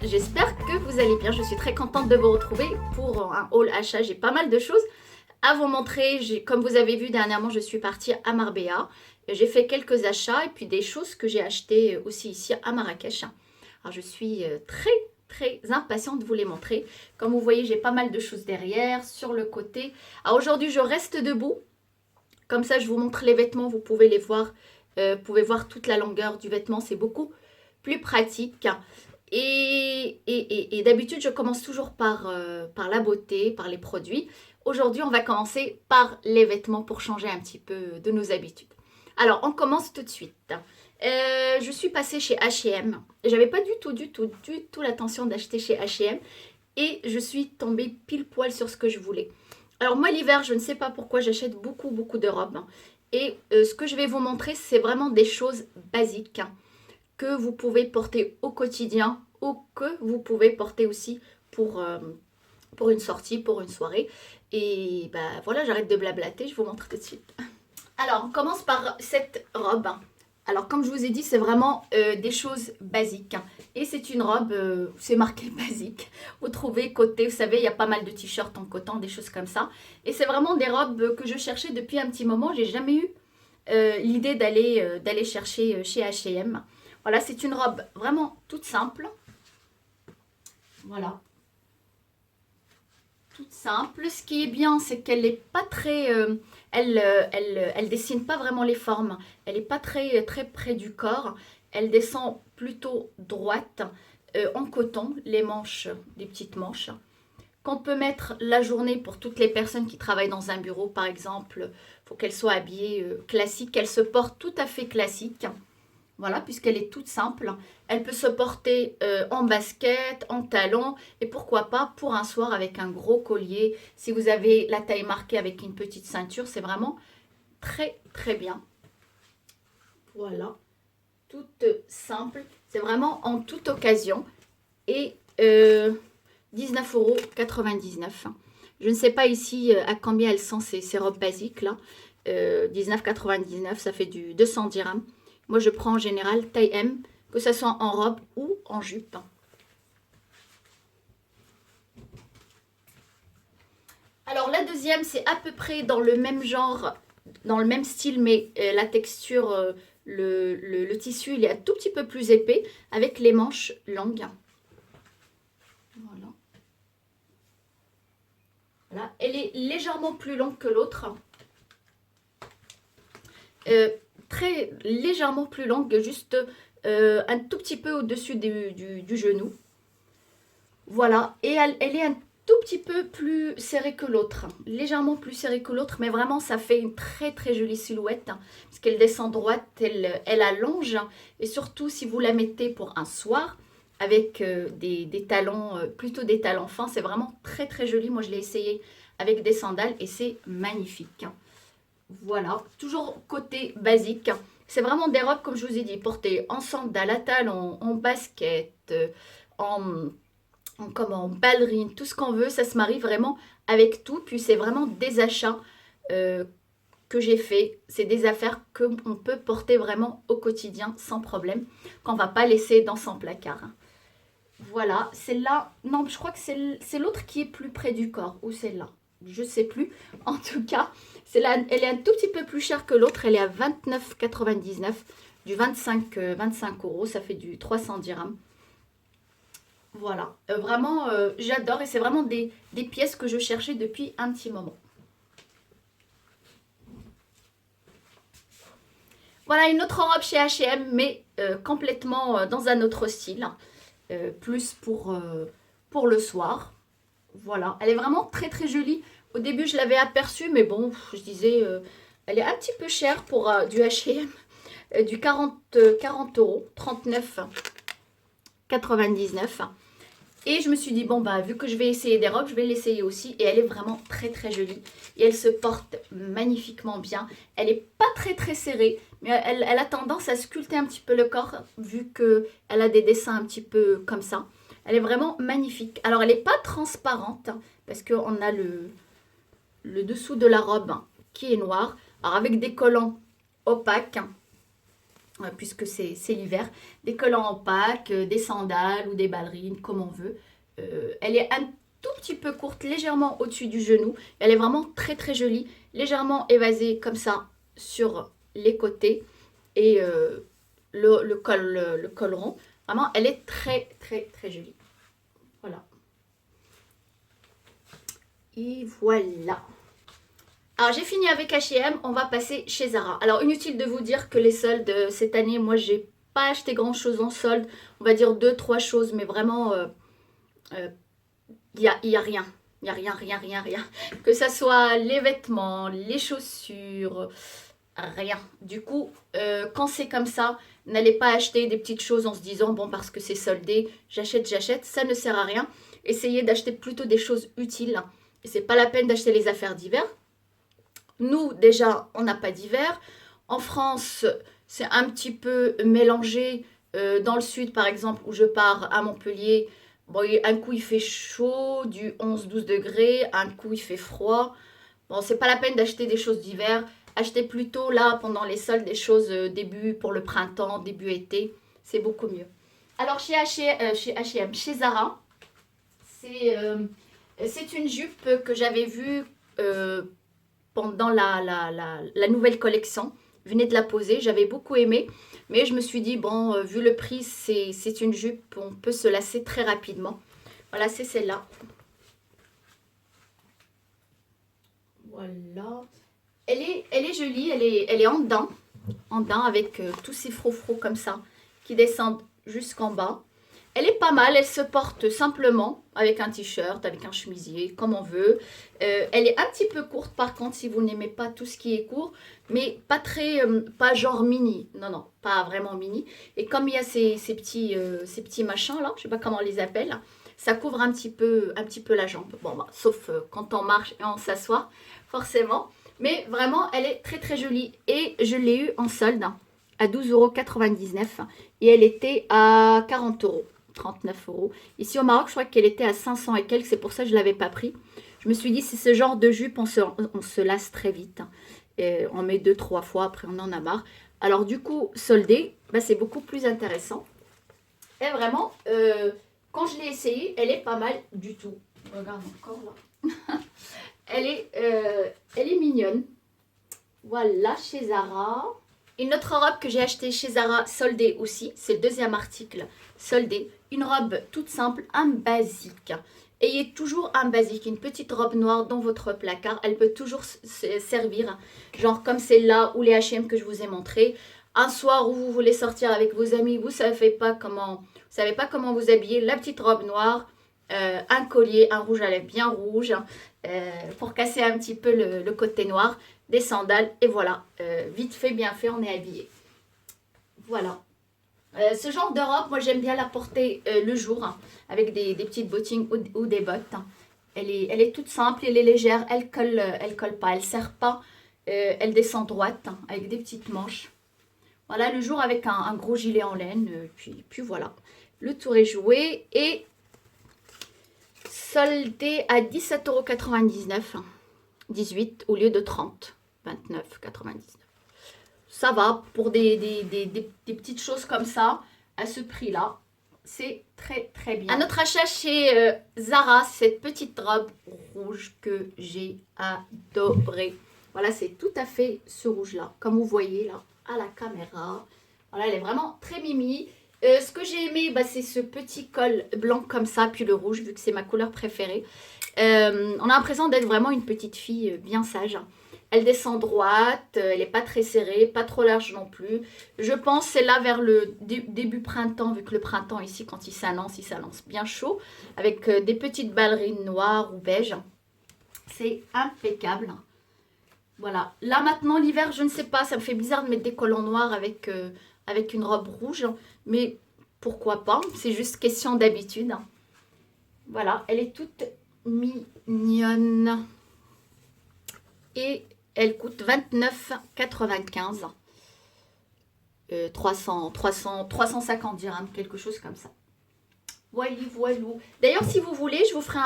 j'espère que vous allez bien. Je suis très contente de vous retrouver pour un haul achat. J'ai pas mal de choses à vous montrer. Comme vous avez vu dernièrement, je suis partie à Marbella. J'ai fait quelques achats et puis des choses que j'ai achetées aussi ici à Marrakech. Alors je suis très impatiente de vous les montrer. Comme vous voyez, j'ai pas mal de choses derrière, sur le côté. Alors aujourd'hui, je reste debout. Comme ça, je vous montre les vêtements, vous pouvez les voir. Vous pouvez voir toute la longueur du vêtement, c'est beaucoup plus pratique. Et d'habitude, je commence toujours par la beauté, par les produits. Aujourd'hui, on va commencer par les vêtements pour changer un petit peu de nos habitudes. Alors, on commence tout de suite. Je suis passée chez H&M. J'avais pas du tout l'intention d'acheter chez H&M. Et je suis tombée pile poil sur ce que je voulais. Alors moi, l'hiver, je ne sais pas pourquoi j'achète beaucoup de robes. Et ce que je vais vous montrer, c'est vraiment des choses basiques que vous pouvez porter au quotidien ou que vous pouvez porter aussi pour une sortie, pour une soirée. Et bah voilà, j'arrête de blablater, je vous montre tout de suite. Alors, on commence par cette robe. Alors, comme je vous ai dit, c'est vraiment des choses basiques. Et c'est une robe, c'est marqué basique. Vous trouvez côté, vous savez, il y a pas mal de t-shirts en coton, des choses comme ça. Et c'est vraiment des robes que je cherchais depuis un petit moment. J'ai jamais eu l'idée d'aller chercher chez H&M. Voilà, c'est une robe vraiment toute simple. Voilà. Toute simple. Ce qui est bien, c'est qu'elle n'est pas très... elle dessine pas vraiment les formes. Elle n'est pas très près du corps. Elle descend plutôt droite, en coton, les manches, des petites manches. Qu'on peut mettre la journée pour toutes les personnes qui travaillent dans un bureau, par exemple. Il faut qu'elle soit habillée classique, qu'elle se porte tout à fait classique. Voilà, puisqu'elle est toute simple. Elle peut se porter en basket, en talons et pourquoi pas pour un soir avec un gros collier. Si vous avez la taille marquée avec une petite ceinture, c'est vraiment très bien. Voilà, toute simple. C'est vraiment en toute occasion. Et 19,99 €. Je ne sais pas ici à combien elles sont ces robes basiques là. 19,99 €, ça fait du 200 dirhams. Moi, je prends en général taille M, que ce soit en robe ou en jupe. Alors, la deuxième, c'est à peu près dans le même genre, dans le même style, mais la texture, le tissu, il est un tout petit peu plus épais, avec les manches longues. Voilà. Voilà. Elle est légèrement plus longue que l'autre. Très légèrement plus longue, juste un tout petit peu au-dessus du genou. Voilà, et elle est un tout petit peu plus serrée que l'autre, légèrement plus serrée que l'autre, mais vraiment ça fait une très jolie silhouette, parce qu'elle descend droite, elle allonge, et surtout si vous la mettez pour un soir, avec des talons, plutôt des talons fins, c'est vraiment très joli. Moi je l'ai essayé avec des sandales et c'est magnifique. Voilà, toujours côté basique. C'est vraiment des robes, comme je vous ai dit, portées en sandales, à talons, en basket, en, comme en ballerine, tout ce qu'on veut. Ça se marie vraiment avec tout. Puis c'est vraiment des achats que j'ai fait. C'est des affaires qu'on peut porter vraiment au quotidien sans problème, qu'on ne va pas laisser dans son placard. Voilà, celle-là, non, je crois que c'est l'autre qui est plus près du corps, ou celle-là. Je sais plus. En tout cas, celle-là, elle est un tout petit peu plus chère que l'autre. Elle est à 29,99 €, du 25 €. Ça fait du 300 dirhams. Voilà. Vraiment, j'adore. Et c'est vraiment des pièces que je cherchais depuis un petit moment. Voilà une autre robe chez H&M, mais complètement dans un autre style. Plus pour le soir. Voilà, elle est vraiment très jolie. Au début, je l'avais aperçue, mais bon, je disais, elle est un petit peu chère pour du H&M, du 40 €, 39,99 €. Et je me suis dit, bon, bah, vu que je vais essayer des robes, je vais l'essayer aussi. Et elle est vraiment très jolie. Et elle se porte magnifiquement bien. Elle n'est pas très serrée, mais elle a tendance à sculpter un petit peu le corps, vu qu'elle a des dessins un petit peu comme ça. Elle est vraiment magnifique. Alors, elle n'est pas transparente, parce qu'on a le dessous de la robe qui est noir. Alors, avec des collants opaques. puisque c'est l'hiver. Des collants en Pâques, des sandales ou des ballerines, comme on veut. Elle est un tout petit peu courte, légèrement au-dessus du genou. Elle est vraiment très très jolie, légèrement évasée comme ça sur les côtés. Et le col rond. Vraiment, elle est très très très jolie. Voilà. Et voilà. Alors j'ai fini avec H&M, on va passer chez Zara. Alors inutile de vous dire que les soldes cette année, moi j'ai pas acheté grand chose en solde. On va dire deux, trois choses, mais vraiment y a rien. Il n'y a rien, rien, rien, rien. Que ça soit les vêtements, les chaussures, rien. Du coup, quand c'est comme ça, n'allez pas acheter des petites choses en se disant, bon, parce que c'est soldé, j'achète, j'achète. Ça ne sert à rien. Essayez d'acheter plutôt des choses utiles. Et c'est pas la peine d'acheter les affaires d'hiver. Nous, déjà, on n'a pas d'hiver. En France, c'est un petit peu mélangé. Dans le sud, par exemple, où je pars à Montpellier, bon, un coup il fait chaud, du 11-12 degrés, un coup il fait froid. Bon, c'est pas la peine d'acheter des choses d'hiver. Achetez plutôt là, pendant les soldes, des choses début pour le printemps, début été. C'est beaucoup mieux. Alors, chez H&M, chez Zara, c'est une jupe que j'avais vue pendant la nouvelle collection. Je venais de la poser, j'avais beaucoup aimé. Mais je me suis dit, bon, vu le prix, c'est une jupe, on peut se lasser très rapidement. Voilà, c'est celle-là. Voilà. Elle est jolie, elle est en dedans avec tous ces froufrous comme ça, qui descendent jusqu'en bas. Elle est pas mal, elle se porte simplement avec un t-shirt, avec un chemisier, comme on veut. Elle est un petit peu courte par contre si vous n'aimez pas tout ce qui est court, mais pas très, pas genre mini. Non, non, pas vraiment mini. Et comme il y a ces petits machins là, je sais pas comment on les appelle, ça couvre un petit peu la jambe. Bon, bah, sauf quand on marche et on s'assoit, forcément. Mais vraiment, elle est très très jolie. Et je l'ai eu en solde à 12,99 € et elle était à 40 €. 39 €. Ici au Maroc, je crois qu'elle était à 500 et quelques, c'est pour ça que je ne l'avais pas pris. Je me suis dit, c'est ce genre de jupe, on se lasse très vite. Et on met 2-3 fois, après on en a marre. Alors du coup, soldée, bah, c'est beaucoup plus intéressant. Et vraiment, quand je l'ai essayée, elle est pas mal du tout. Regarde encore là. Elle est mignonne. Voilà, chez Zara. Une autre robe que j'ai achetée chez Zara, soldée aussi, c'est le deuxième article, soldée. Une robe toute simple, un basique. Ayez toujours un basique, une petite robe noire dans votre placard. Elle peut toujours servir, genre comme celle-là ou les H&M que je vous ai montré. Un soir où vous voulez sortir avec vos amis, vous ne savez pas comment vous habiller, la petite robe noire, un collier, un rouge à lèvres bien rouge, pour casser un petit peu le côté noir, des sandales, et voilà, vite fait, bien fait, on est habillé. Voilà. Ce genre de robe, moi j'aime bien la porter le jour, hein, avec des petites bottines ou des bottes. Elle est toute simple, elle est légère, elle colle pas, elle serre pas, elle descend droite, hein, avec des petites manches. Voilà, le jour avec un gros gilet en laine, puis voilà. Le tour est joué et soldé à 17,99 €, 18 au lieu de 30, 29,99 €. Ça va pour des petites choses comme ça, à ce prix-là. C'est très très bien. Un autre achat chez Zara, cette petite robe rouge que j'ai adorée. Voilà, c'est tout à fait ce rouge-là, comme vous voyez là, à la caméra. Voilà, elle est vraiment très mimi. Ce que j'ai aimé, bah, c'est ce petit col blanc comme ça, puis le rouge, vu que c'est ma couleur préférée. On a l'impression d'être vraiment une petite fille bien sage. Elle descend droite, elle n'est pas très serrée, pas trop large non plus. Je pense c'est là vers le début printemps, vu que le printemps ici, quand il s'annonce bien chaud, avec des petites ballerines noires ou beige. C'est impeccable. Voilà. Là maintenant, l'hiver, je ne sais pas, ça me fait bizarre de mettre des collants noirs avec une robe rouge, mais pourquoi pas, c'est juste question d'habitude. Voilà, elle est toute mignonne. Et elle coûte 29,95 €. 350 dirhams, quelque chose comme ça. Voilou. D'ailleurs, si vous voulez, je vous ferai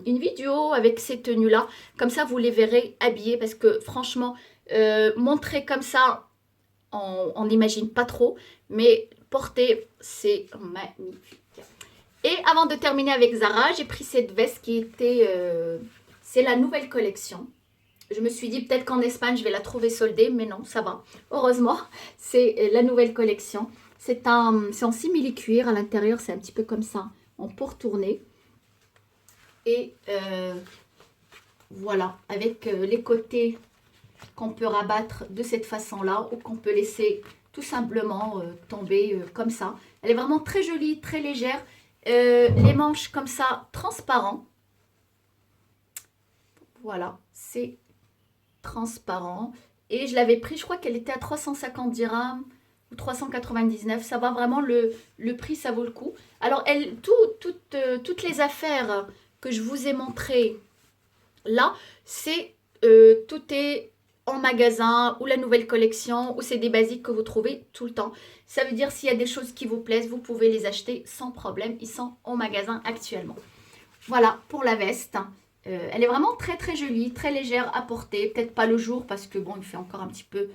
une vidéo avec ces tenues-là. Comme ça, vous les verrez habillées. Parce que franchement, montrer comme ça on n'imagine pas trop, mais porter, c'est magnifique. Et avant de terminer avec Zara, j'ai pris cette veste qui était, c'est la nouvelle collection. Je me suis dit peut-être qu'en Espagne, je vais la trouver soldée, mais non, ça va. Heureusement, c'est la nouvelle collection. C'est en simili-cuir. À l'intérieur, c'est un petit peu comme ça, en pour tourner. Et voilà, avec les côtés qu'on peut rabattre de cette façon-là ou qu'on peut laisser tout simplement tomber comme ça. Elle est vraiment très jolie, très légère. Les manches comme ça, transparents. Voilà, c'est transparent. Et je l'avais pris, je crois qu'elle était à 350 dirhams ou 399. Ça va vraiment, le prix, ça vaut le coup. Alors, toutes les affaires que je vous ai montrées là, c'est tout est en magasin ou la nouvelle collection ou c'est des basiques que vous trouvez tout le temps. Ça veut dire s'il y a des choses qui vous plaisent, vous pouvez les acheter sans problème. Ils sont au magasin actuellement. Voilà pour la veste. Elle est vraiment très très jolie, très légère à porter. Peut-être pas le jour parce que bon, il fait encore un petit peu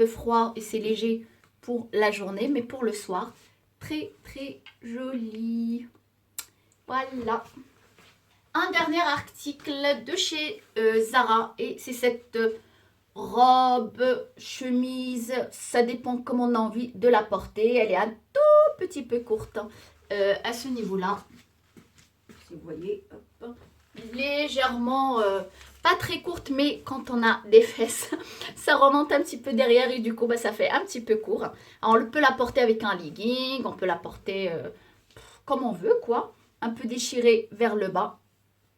froid et c'est léger pour la journée. Mais pour le soir, très très jolie. Voilà. Un dernier article de chez Zara et c'est cette robe, chemise. Ça dépend comment on a envie de la porter. Elle est un tout petit peu courte à ce niveau-là. Si vous voyez, hop, légèrement, pas très courte, mais quand on a des fesses, ça remonte un petit peu derrière et du coup, bah, ça fait un petit peu court. Alors, on peut la porter avec un legging, on peut la porter comme on veut, quoi. Un peu déchirée vers le bas,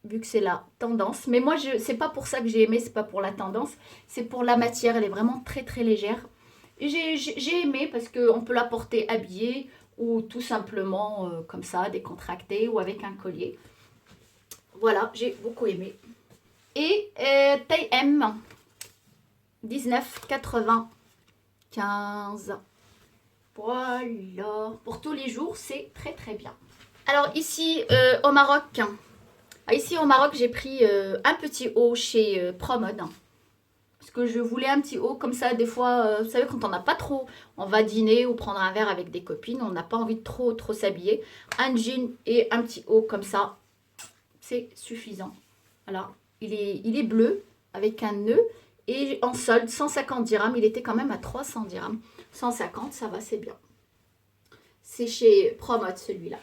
vu que c'est la tendance. Mais moi, c'est pas pour ça que j'ai aimé, c'est pas pour la tendance, c'est pour la matière. Elle est vraiment très très légère. Et j'ai aimé parce qu'on peut la porter habillée ou tout simplement comme ça, décontractée ou avec un collier. Voilà, j'ai beaucoup aimé. Et taille M, 19,95. Voilà. Pour tous les jours, c'est très très bien. Alors ici au Maroc, j'ai pris un petit haut chez Promode. Parce que je voulais un petit haut comme ça. Des fois, vous savez, quand on n'a pas trop, on va dîner ou prendre un verre avec des copines. On n'a pas envie de trop s'habiller. Un jean et un petit haut comme ça. C'est suffisant. Voilà, il est bleu avec un nœud et en solde 150 dirhams. Il était quand même à 300 dirhams. 150, ça va, c'est bien. C'est chez Promode celui-là.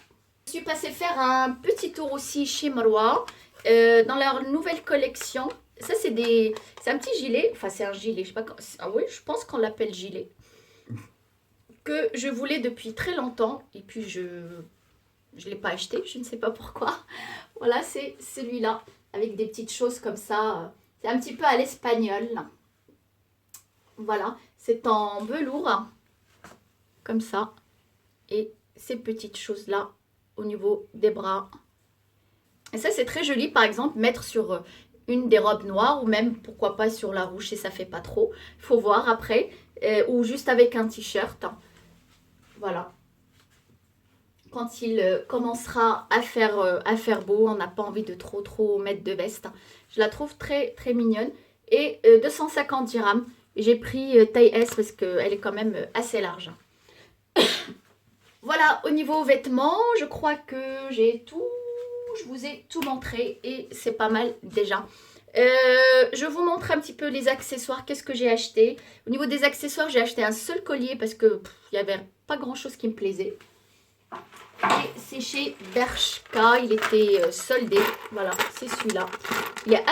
Je suis passée faire un petit tour aussi chez Marwa dans leur nouvelle collection. Ça, c'est un petit gilet. Enfin, c'est un gilet. Je sais pas quand, ah oui, je pense qu'on l'appelle gilet. Que je voulais depuis très longtemps et puis je ne l'ai pas acheté, je ne sais pas pourquoi. Voilà, c'est celui-là, avec des petites choses comme ça. C'est un petit peu à l'espagnol. Voilà, c'est en velours, comme ça. Et ces petites choses-là, au niveau des bras. Et ça, c'est très joli, par exemple, mettre sur une des robes noires, ou même, pourquoi pas, sur la rouge, si ça fait pas trop. Il faut voir après. Ou juste avec un t-shirt. Voilà. Quand il commencera à faire beau, on n'a pas envie de trop mettre de veste. Je la trouve très très mignonne. Et 250 dirhams. J'ai pris taille S parce qu'elle est quand même assez large. Voilà, au niveau vêtements, je crois que j'ai tout. Je vous ai tout montré et c'est pas mal déjà. Je vous montre un petit peu les accessoires. Qu'est-ce que j'ai acheté? Au niveau des accessoires, j'ai acheté un seul collier parce que il n'y avait pas grand chose qui me plaisait. Et c'est chez Bershka, il était soldé. Voilà, c'est celui-là. Il est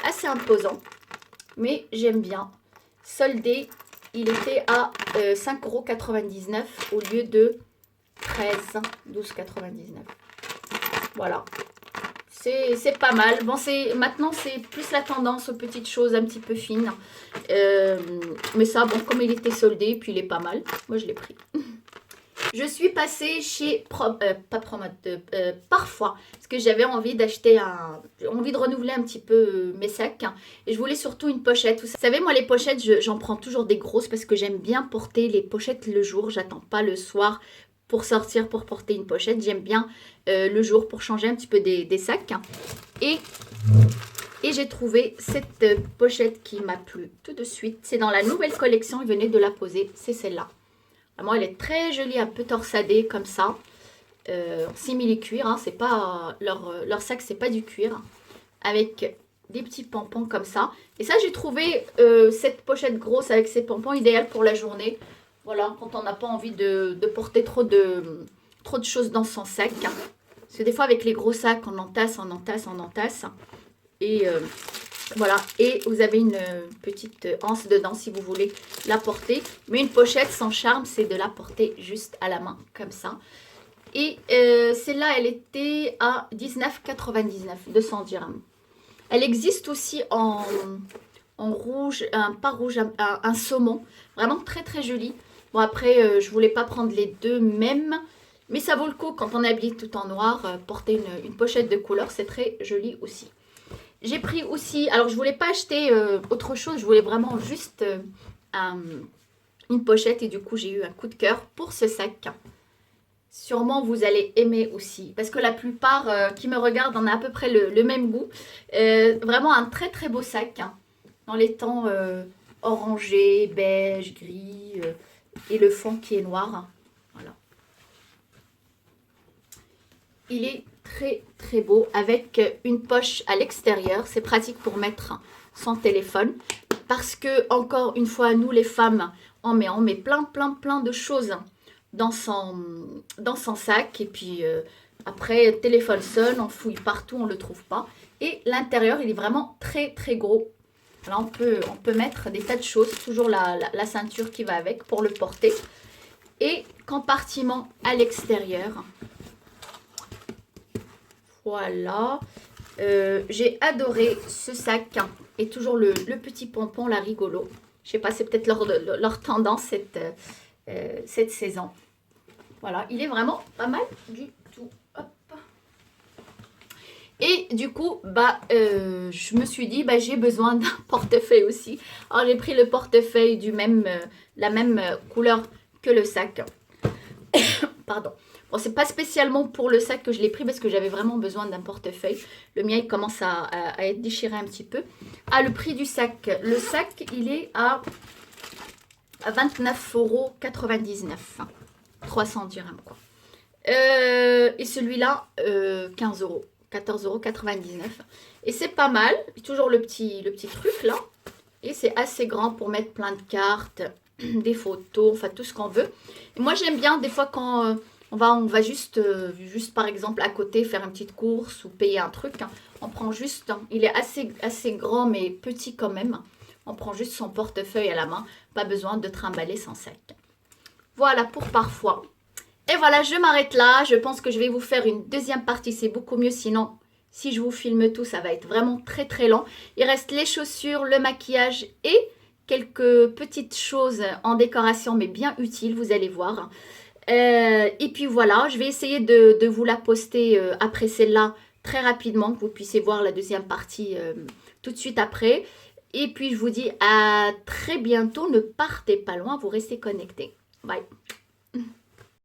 assez imposant, mais j'aime bien. Soldé, il était à 5,99 € au lieu de 12,99 €. Voilà, c'est pas mal. Bon, maintenant, c'est plus la tendance aux petites choses un petit peu fines. Mais ça, bon, comme il était soldé, puis il est pas mal. Moi, je l'ai pris. Je suis passée chez Parfois, parce que j'avais envie d'acheter envie de renouveler un petit peu mes sacs. Et je voulais surtout une pochette. Vous savez, moi, les pochettes, j'en prends toujours des grosses parce que j'aime bien porter les pochettes le jour. J'attends pas le soir pour sortir pour porter une pochette. J'aime bien le jour pour changer un petit peu des sacs. Et Et j'ai trouvé cette pochette qui m'a plu tout de suite. C'est dans la nouvelle collection, ils venaient de la poser. C'est celle-là. Vraiment, elle est très jolie, un peu torsadée comme ça. Simili-cuir, hein, c'est pas leur sac, c'est pas du cuir. Avec des petits pompons comme ça. Et ça, j'ai trouvé cette pochette grosse avec ces pompons idéale pour la journée. Voilà, quand on n'a pas envie de porter trop de choses dans son sac. Parce que des fois, avec les gros sacs, on entasse, on entasse, on entasse. Et voilà, et vous avez une petite anse dedans si vous voulez la porter. Mais une pochette sans charme, c'est de la porter juste à la main, comme ça. Et celle-là, elle était à 19,99, 200 dirhams. Elle existe aussi en rouge, pas rouge, un saumon. Vraiment très très joli. Bon après, je voulais pas prendre les deux mêmes. Mais ça vaut le coup quand on est habillé tout en noir. Porter une pochette de couleur, c'est très joli aussi. J'ai pris aussi, alors je voulais pas acheter autre chose, je voulais vraiment juste une pochette et du coup j'ai eu un coup de cœur pour ce sac. Sûrement vous allez aimer aussi parce que la plupart qui me regardent en a à peu près le même goût. Vraiment un très très beau sac hein, dans les tons orangé, beige, gris et le fond qui est noir. Voilà. Il est très très beau avec une poche à l'extérieur. C'est pratique pour mettre son téléphone parce que encore une fois nous les femmes on met plein de choses dans son sac et puis après téléphone sonne, on fouille partout, on le trouve pas et l'intérieur il est vraiment très très gros. Là on peut mettre des tas de choses, toujours la ceinture qui va avec pour le porter et compartiment à l'extérieur. Voilà, j'ai adoré ce sac et toujours le petit pompon, la rigolo. Je sais pas, c'est peut-être leur tendance cette saison. Voilà, il est vraiment pas mal du tout. Hop. Et du coup, je me suis dit, j'ai besoin d'un portefeuille aussi. Alors j'ai pris le portefeuille la même couleur que le sac. Pardon. Bon, c'est pas spécialement pour le sac que je l'ai pris parce que j'avais vraiment besoin d'un portefeuille. Le mien, il commence à être déchiré un petit peu. Ah, le prix du sac. Le sac, il est à 29,99 €. 300 dirhams, quoi. Et celui-là, 15 €. 14,99 €. Et c'est pas mal. Toujours le petit truc, là. Et c'est assez grand pour mettre plein de cartes, des photos, enfin tout ce qu'on veut. Et moi, j'aime bien des fois quand... on va juste par exemple à côté faire une petite course ou payer un truc. On prend juste, il est assez grand mais petit quand même. On prend juste son portefeuille à la main. Pas besoin de trimballer son sac. Voilà pour parfois. Et voilà, je m'arrête là. Je pense que je vais vous faire une deuxième partie. C'est beaucoup mieux sinon, si je vous filme tout, ça va être vraiment très très lent. Il reste les chaussures, le maquillage et quelques petites choses en décoration mais bien utiles, vous allez voir. Et puis voilà, je vais essayer de vous la poster après celle-là très rapidement, que vous puissiez voir la deuxième partie tout de suite après. Et puis je vous dis à très bientôt, ne partez pas loin, vous restez connectés. Bye.